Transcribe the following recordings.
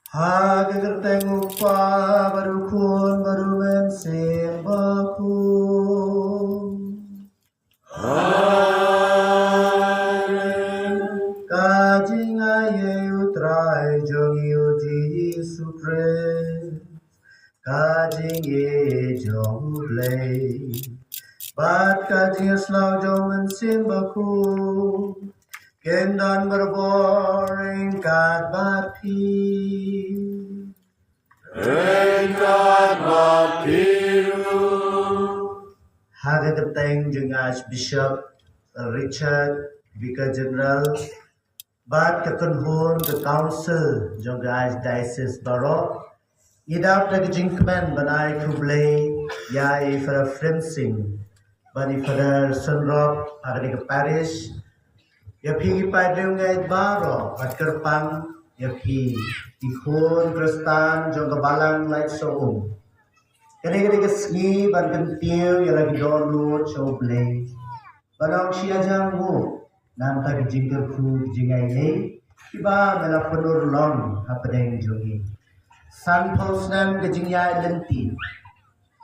Hagerteng upah barukun barumen sing bakun. Kajing aye utrai jongi uji supre. Kajing ye jong play. Bat kajing slau jongen sing bakun. Kendan berboring kat bati. Kat batiru. Hagerteng jeng Archbishop Richard Vicar General bat kekenhun ke council jong Archdiocese Barok. Idap lagi jingkmen banai kublai yai for Frimsing bani for Sunrock agni ke parish. Ya pi padung ngai baro at kerpang ya pi ikhon kristan jong kebalang light soong. Kani kesni ban kentiu ya lagi download show play. Barang sia janggu nam ta jingker ku jingai nei tiba mela penur long hapadeng jongi. San pos nam kejingya lenti.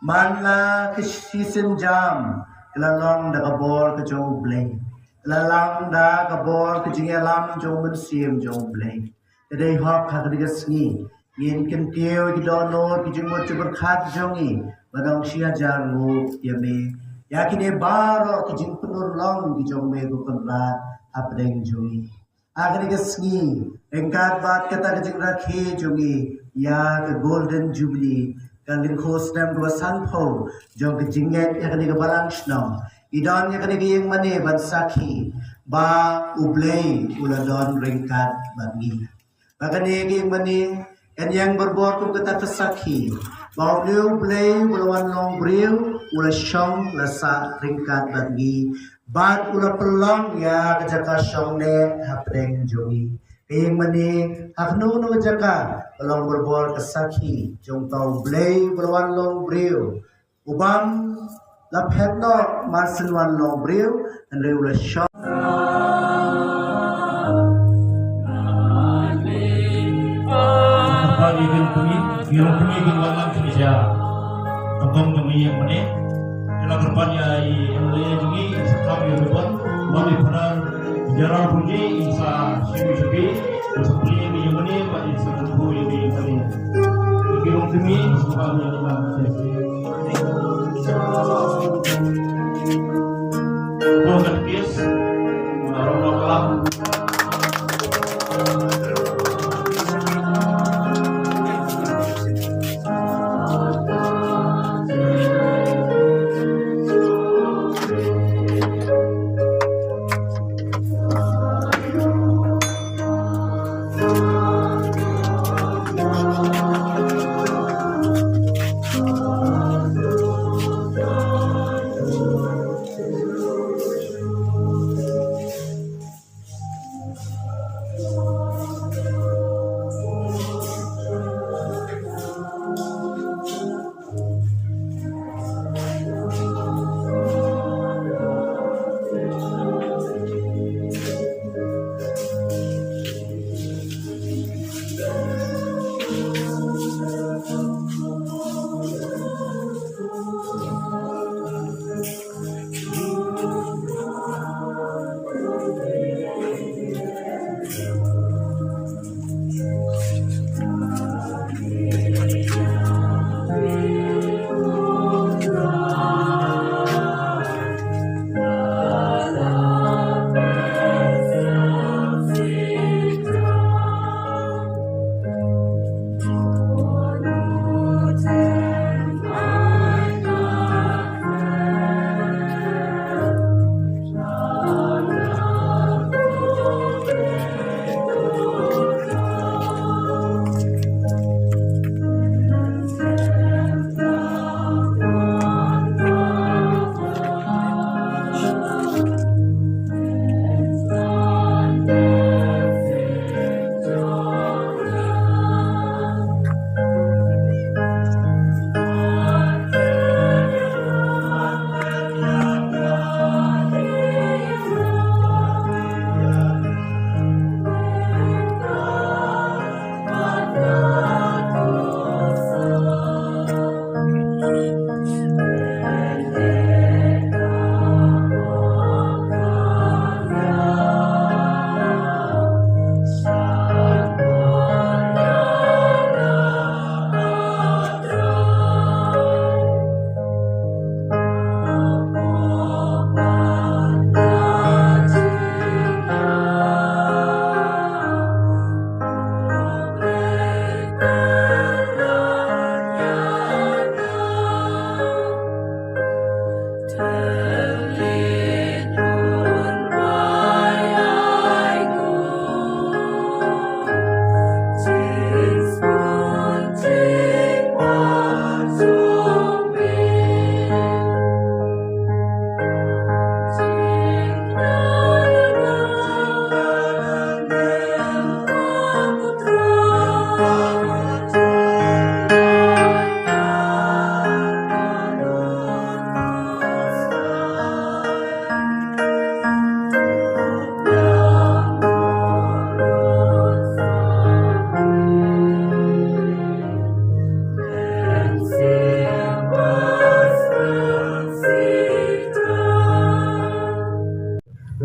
Manla kesisin jam kelalong da kabor ke show play. Lalang da kabor kejingalam jong mensim jong bleng. Tadai hok hagriga sngi. Yin kentio gidono kijimot berkat jongi. Badang sia jangu yame. Yakine baro kijing penur long kijong me gukenrat apdeng jongi. Agriga sngi. Engkat bat kata kijing rakhe jongi. Ya ke golden jubilee. Kangin khos nam dua sanpo. Jong kijinget yakine kebalang shnong. Idan yang kena yang mana bansaki ba ublay uladon ringkat bagi. Bahkan yang mana yang berbor tu kata kesaki ba ublay ulawan long briu ulasyong lasa ringkat bagi. Bat ula pelong ya kejaka syong ne hapreng jongi. Yang mana haknu nu kejaka pelong berbor kesaki jong tau ublay ulawan long briu ubam laphet no marsin wan long briu and reula shot pagi kami walang Indonesia tongkong kami yang mana dalam berbanyak yang lain juga sekam yang berbuat wali peran jarak bunyi insa syubi seperti yang mana pada seluruh yang ini kami semua yang dalam Bukan bias, orang kelam.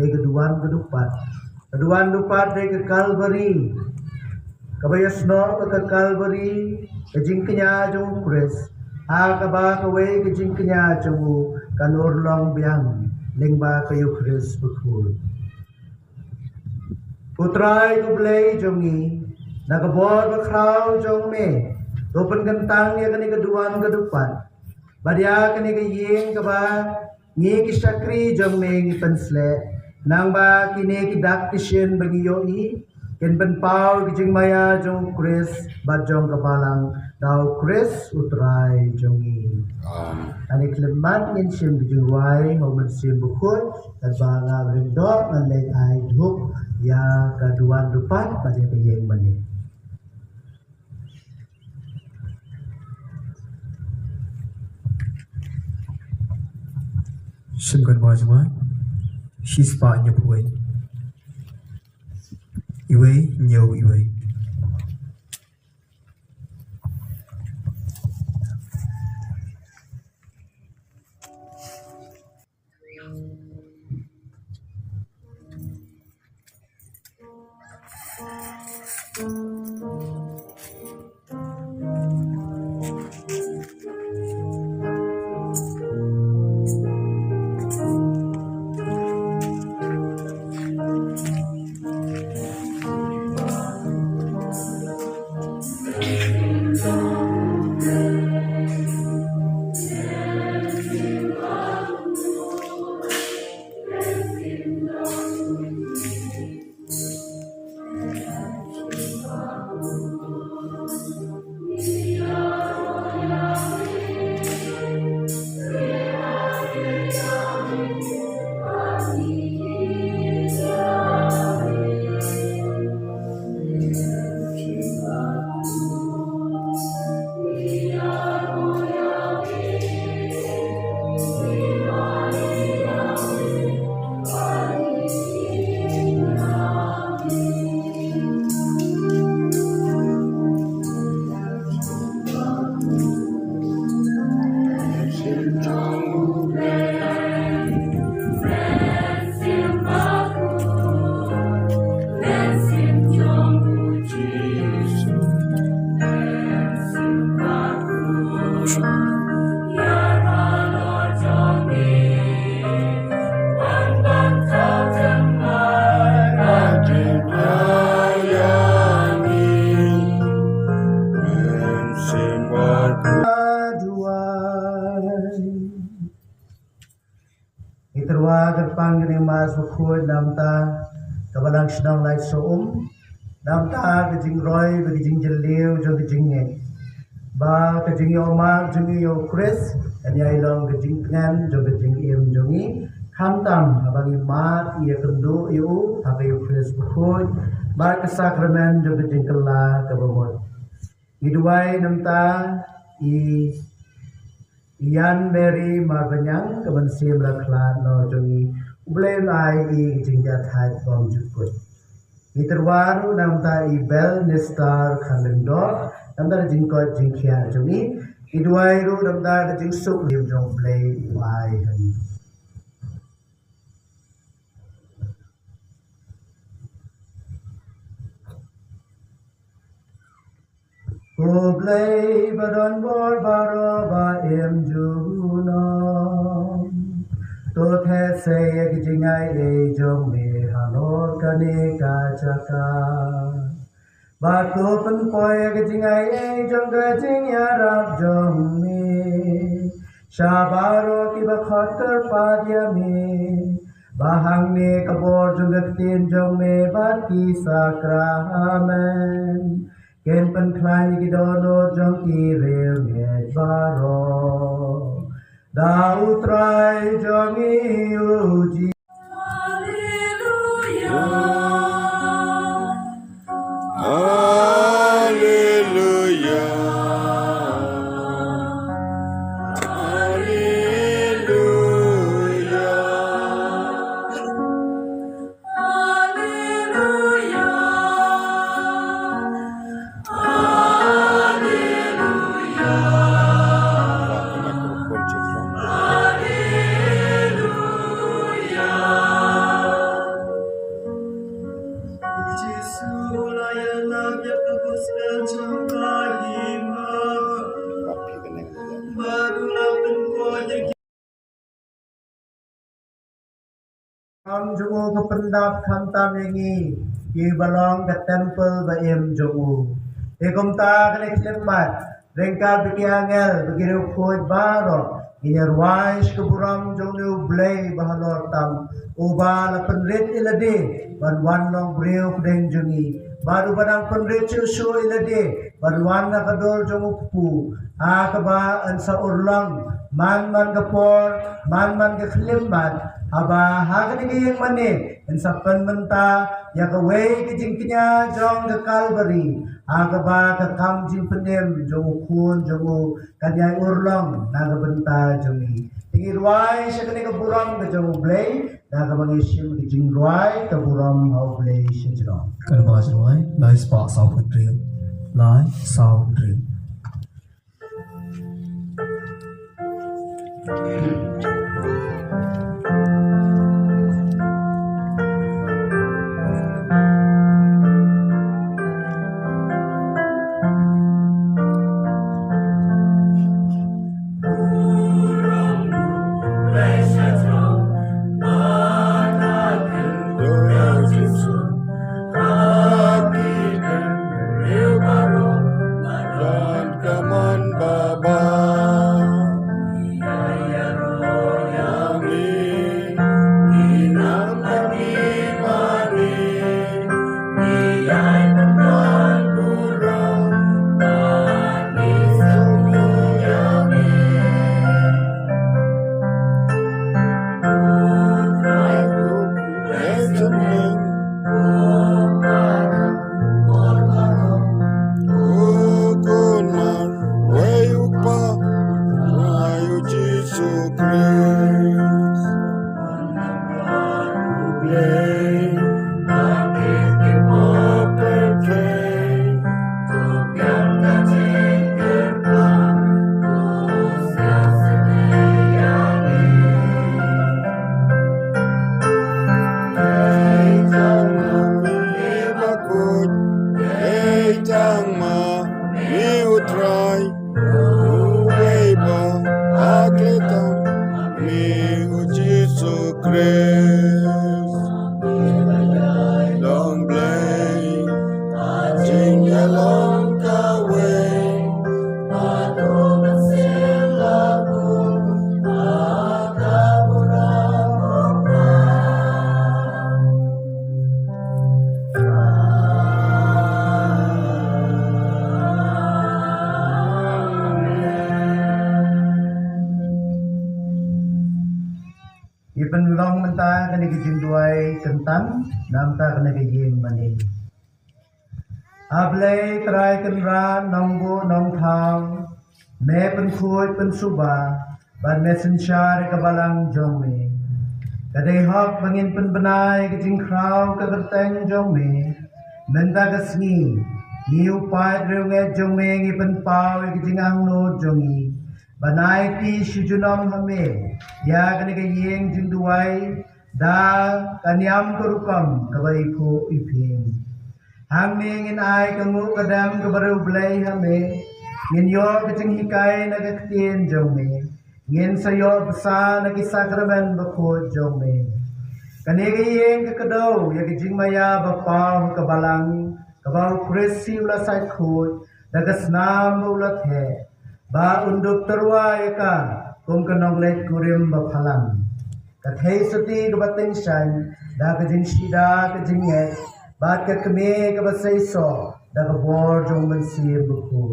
dari keduan kedupat. Keduan dupat dari ke Calvary. Kabayasno ke Calvary, kejingknya jung Chris. Kaba kawe kejingknya jung kanur long biang, lingba kayu Chris betul. Putrai kublai jongi, nakabor bekrau jong me, topen kentang ya kani keduan kedupat. Badia kani kaying kaba, ngi kisakri jong me ngi pensle, nang ba kini kidak kisyen bagi yoi. Ken ben pau kijing maya jong Chris bat jong kapalang daw Chris utrai jongi. Ani klemat ngin sim kijing wai homen sim bukut dan banga rendok ngalek ai dhuk ya kaduan dupat pada kayeng mani. Sim kan ba jwa. She's pa nya puai. Iwe nhiều iwe. Iterwa gerpang gini mas bukut namta kabalang sedang lai soom namta kejing roy kejing jeliu jong kejing ngek ba kejing yo mak jong yo Chris dan ya ilong kejing ngan jong kejing im jongi kamtam abangi mat ia kendu yu tapi yo Chris bukut ba kesakramen jong kejing kela kabamot iduai namta i Ian Mary Marbanyang kebensim laklan no jongi ublem ai i jingja thai bom jukut. Iterwaru namta i bel nestar khandendor namta jingko jingkhia jongi iduai ru namta jingsuk lim jong blay wai han. Oblay badon bor baro ba em juno to the se kijingai e jong me hanor kane ka chaka ba to pen poy kijingai e jong ga jing ya rap jong me shabaro ki ba khatar pa dia me bahang me kabor jong ga tin jong me ba ki sakramen Ken pen klai ki dono jong ki reu me baro da utrai jong i uji Hallelujah. jungu ke pendap khantam yangi ki balong ke temple ba em jungu ekom ta kene klemat rengka biki angel biki khoj baro ini ruais ke buram jungu blay bahalor tam ubal penrit ilade ban wan long breu kdeng jungi baru badang penrit chu ilade ban wan na kadol jungu pu akaba ansa urlang man kapor man ke klemat aba hagni ke yang mane insa penmenta ya ke wei ke jingkinya jong ke Calvary agaba ke kam jing penem jong kun jong kanyai urlong naga benta jongi tingi ruai sekene ke buram ke jong blay naga bangisim ke jing ruai ke buram hau blay sejrong Kan bahas ruai, lai spa sao pun drill. Lai sao drill. Ipan long menta kena kijinduai kentang namta kena kijing mani. Ablay try kenra nongbo nong thang me pen khuy pen suba ban messenger kabalang jongme. Kadai hok bangin pen benai kijing kraw kagerteng jongme. Menta kasni niu pai reunge jongme ngi pen pau kijing angno jongi. Banai ti sujunam hame ya kene ke yeng jinduai da kanyam kurukam kabai ko iping hang mengin ai kangu kadam kabaru blai hame ngin yo kecing hikai na kaktien jome ngin sayo basa na kisakramen bako jome kane ke yeng kakado ya kecing maya bapau kabalang kabau kresi ula sai khot dagasnam ulat he ba unduk terwai ka kum kanong let kurim ba phalang kathei sati ka bating shan da ka jing shida ka jing et ba ka kme ka ba sei so da ka bor jong man si bu khu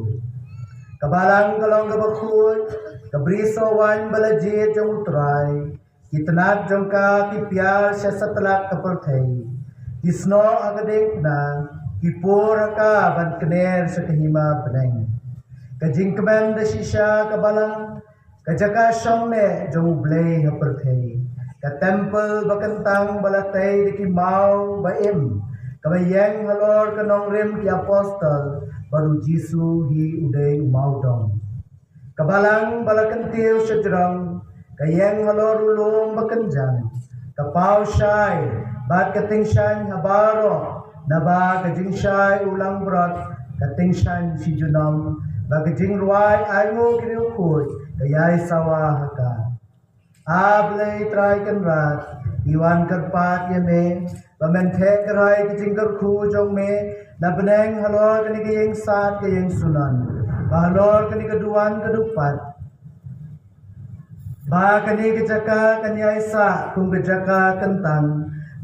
ka balang kalong ka ba khu ka briso wan bala je jong trai kitna jong ka ki pyar se satlak ka par thai kisno agadek na ki por ka ban kner sa kahima panang kajing kemen de shisha kabalang kajaka shomne jong blay haperthei ka temple bakantang balatay de ki mau baim kabayeng halor kanong rim ki apostle baru jisu hi uday mau dong kabalang balakantiu sejrong kayeng halor ulong bakanjang kapau shai bat kating shan habaro naba kajing shai ulang brat kating shan si junam bagajing ruai aingo kriukut kayai sawa haka ablay try kan rat Iwan kerpat ye me bamen the kerai ke jingker khu jong me na beneng halor kani ke yang sat ke yang sunan ba halor kani ke duan ke dupat ba kani ke jaka kani aisa kum ke jaka kentang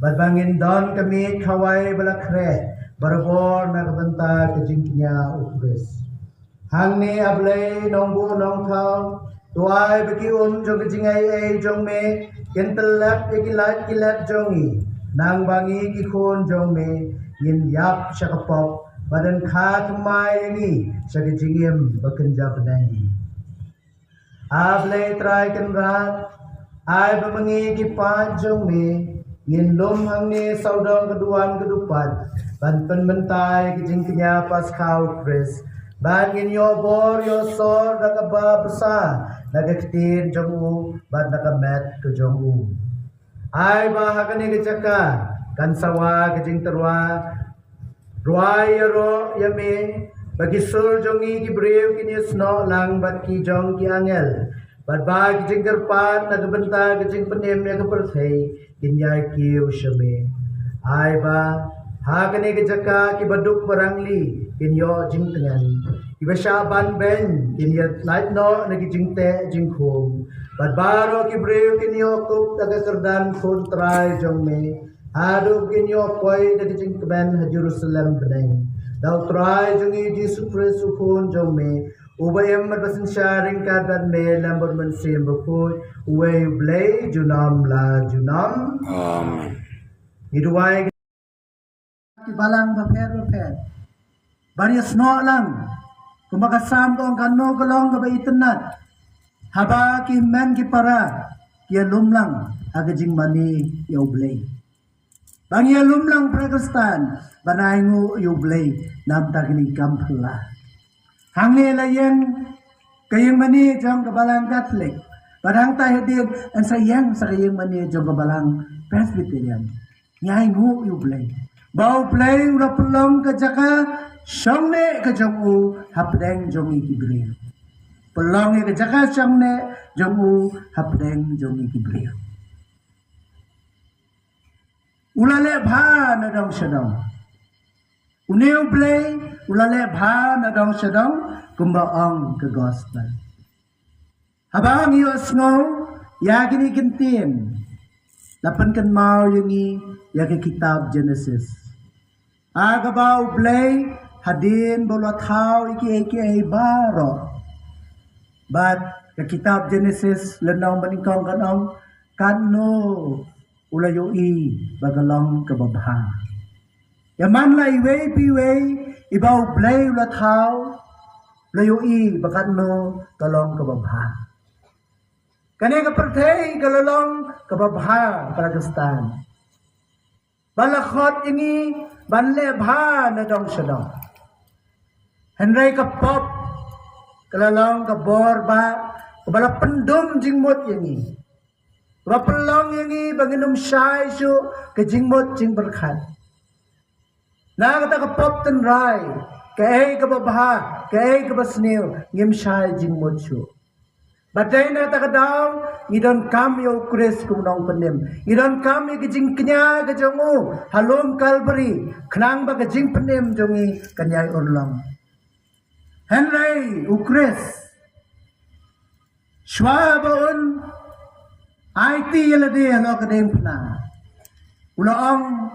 ba bangin don kami khawai bala khre barbor na banta ke jingnya ukres hang ni ablei nong bu nong thau tuai beki jong ke jingai ai jong me kentelap ikilat kilat jongi nang bangi ki khon jong me yin yap shakapop badan khat mai ni sagi jingim bakenja benai able trai kan rat ai bamangi ki pa jong me yin lom hang ni saudong keduan kedupat ban pen mentai ki jing kenya pas khau kris ban yin yo bor yo sor dakaba besar nagaktin jong u ban nagamet ke jong u ai bahagani ke caka kan sawa ke jing terwa ruai ro yame bagi sur jongi ki brew ki ni sno lang bat ki jong ki angel bat ba ki jing terpat nagbenta ke jing penem ya ke perthei kinyai ki ushame ai ba hagani ke caka ki baduk barangli kinyo jing tengan ibasha ban ben kinya night no nagi jing te jing khom bat baro ki brew kinyo kup daga kerdan khon trai jong me adu kinyo poi daga jing ben Jerusalem beneng dau trai jong i Jesus Christ khon jong me ubayam basin sharing kadan me lambor men sim bapoi uwe blay junam la junam amen iduai ki balang baper bari sno lang kumbaga sam ko ang kano kalong ka ba itanat haba ki men ki para ki lumlang agajing mani yoblay bang ya lumlang Pakistan banay ngo yoblay nam tagni kampla hangne la yang kayang mani jong kabalang Catholic padang tayo din ang sayang sa kayang mani jong kabalang Presbyterian nyay ngo yoblay bau play ula pelong ka jaka Shongne ke jong u hapdeng jongi kibriu. Pelongi ke jaka shongne jong u hapdeng jongi kibriu. Ulale bha na dong shadong. Uneu play ulale bha na dong shadong kumba ong ke gospel. Habang yu snow yagini kintin. Lapan kan mau yungi yagi kitab Genesis. Agabau play hadin bola thau iki baro but ke kitab Genesis lenong maningkong kanong kano ulayo i bagalong kababha yaman la iwe piwe ibau play ula thau layo i bakano kalong kababha kane ka perthei kalalong kababha Pakistan balakhot ini banle bha na dong shadong Henry ka pop kalalong ka bor ba kabala pendum jingmot yani rapelong yani banginum syai su ke jingmot jing berkhat na kata ka pop ten rai ke ai ka babha ke ai ka basnil ngim syai jingmot su badai na ta ka daw idon kam yo kres kumnong penem idon kam ke jing knya ke jongu halom kalbari khnang ba ke jing penem jongi kanyai orlong Henry ukres Schwabon IT yelade halo kadem pna ulaong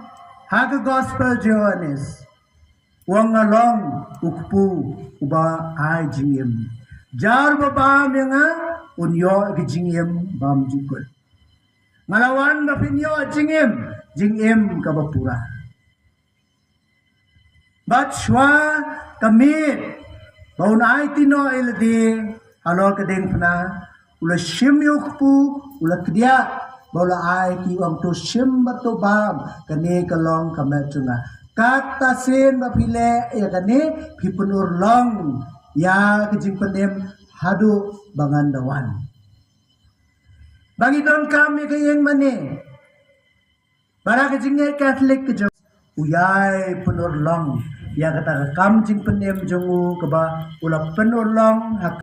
haga gospel Johannes wang along ukpu uba ai jingim jar baba menga unyo gijingim bam jukul ngalawan bapinyo jingim kabapura bat shwa kamit baun ai tino ildi halo kadeng pna ula shim yukpu ula kdia bola ai ki om to shim bato bam kane kalong kametunga kata sen bapile ya kane pipunur long ya kijing penem hadu bangandawan bagi don kami kayeng mane para kijingnya Catholic ke uyai penur long ya kata kam jing penem jongu keba ula penur long hak